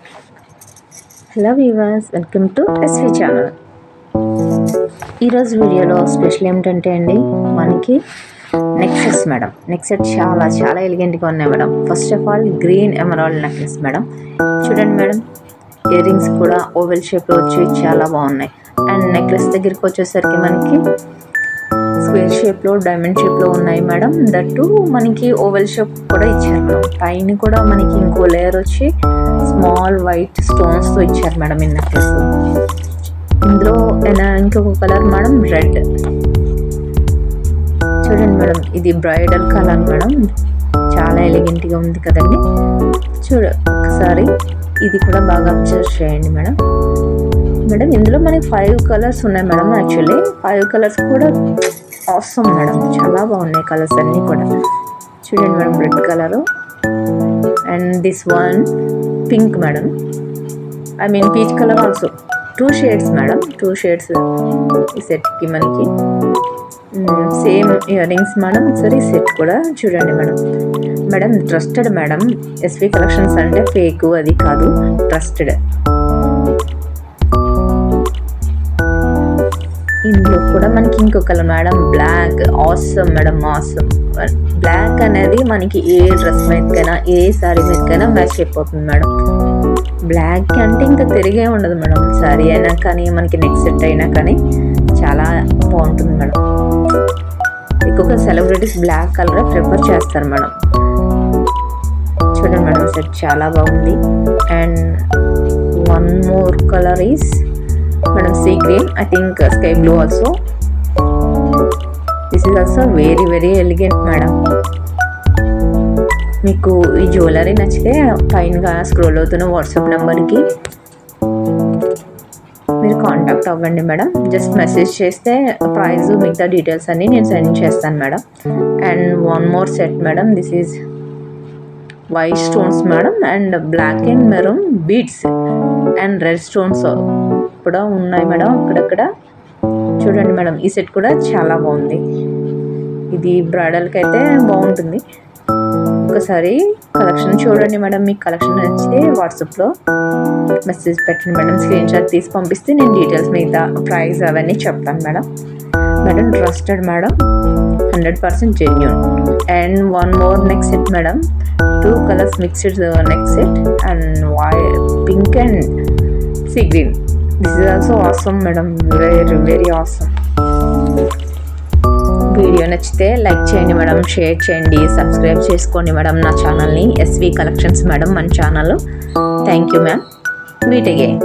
Hello viewers, welcome to SV channel. ఈరోజు వీడియోలో special ఏమిటంటే అండి, మనకి neck sets madam. Neck set చాలా చాలా ఎలిగెంట్గా ఉన్నాయి మేడం. First of all green emerald necklace madam. చూడండి మేడం, ఇయర్ రింగ్స్ కూడా ఓవెల్ షేప్లో వచ్చి చాలా బాగున్నాయి. అండ్ నెక్లెస్ దగ్గరికి వచ్చేసరికి మనకి స్క్వేర్ షేప్లో డైమండ్ షేప్లో ఉన్నాయి మేడం. దట్టు మనకి ఓవెల్ షేప్ కూడా ఇచ్చారు మేడం. పైన కూడా మనకి ఇంకో లేయర్ వచ్చి స్మాల్ వైట్ స్టోన్స్తో ఇచ్చారు మేడం ఈ నెక్లెస్. ఇందులో ఇంకొక కలర్ మేడం రెడ్. చూడండి మేడం, ఇది బ్రైడల్ కలర్ మేడం. చాలా ఎలిగెంట్గా ఉంది కదండి. ఒకసారి ఇది కూడా బాగా అబ్జర్వ్ చేయండి మేడం. మేడం ఇందులో మనకి 5 కలర్స్ ఉన్నాయి మేడం. యాక్చువల్లీ 5 కలర్స్ కూడా ఆసమ్ మేడం. చాలా బాగున్నాయి కలర్స్ అన్నీ కూడా. చూడండి madam, red colour and this one pink madam. I mean peach colour also. 2 shades madam. 2 shades ఈ సెట్కి మనకి. Same ear rings madam. ఒకసారి సెట్ కూడా చూడండి madam. Madam trusted madam. SV collections అంటే ఫేక్ అది కాదు, ట్రస్టెడ్. ఇందులో కూడా మనకి ఇంకో colour madam black. Awesome madam, awesome. Black అనేది మనకి ఏ డ్రెస్ మీదకైనా ఏ శారీ మీదకైనా మ్యాచ్ అయిపోతుంది మేడం. బ్లాక్ అంటే ఇంకా తిరిగే ఉండదు మేడం. శారీ అయినా కానీ మనకి నెక్ సెట్ అయినా కానీ చాలా బాగుంటుంది మేడం. ఎక్కువగా సెలబ్రిటీస్ బ్లాక్ కలర్ ప్రిఫర్ చేస్తారు మేడం. చూడండి మేడం, సెట్ చాలా బాగుంది. And one more colour is madam sea green. I think sky blue also. This is also very very elegant madam. మీకు ఈ జ్యువెలరీ నచ్చితే పైన స్క్రోల్ అవుతున్న వాట్సాప్ నెంబర్కి మీరు కాంటాక్ట్ అవ్వండి మేడం. జస్ట్ మెసేజ్ చేస్తే ప్రైస్ మిగతా డీటెయిల్స్ అన్నీ నేను సెండ్ చేస్తాను madam. And one more set madam. This is white stones madam and black and maroon beads and red stones కూడా ఉన్నాయి మేడం అక్కడక్కడ. చూడండి మేడం, ఈ సెట్ కూడా చాలా బాగుంది. ఇది బ్రైడల్కి అయితే బాగుంటుంది. ఒకసారి కలెక్షన్ చూడండి మేడం. మీకు కలెక్షన్ నచ్చితే వాట్సాప్లో మెసేజ్ పెట్టండి మేడం. స్క్రీన్ షాట్ తీసి పంపిస్తే నేను డీటెయిల్స్ మిగతా ప్రైస్ అవన్నీ చెప్తాను madam. Madam trusted madam, 100% genuine. And one more neck set madam. 2 colours mixed neck set and pink and sea green. This is also awesome madam. Very very awesome. Video నచ్చితే like చేయండి madam, share చేయండి, subscribe చేసుకోండి madam నా ఛానల్ని. SV collections madam మన channel. Thank you ma'am. Meet again.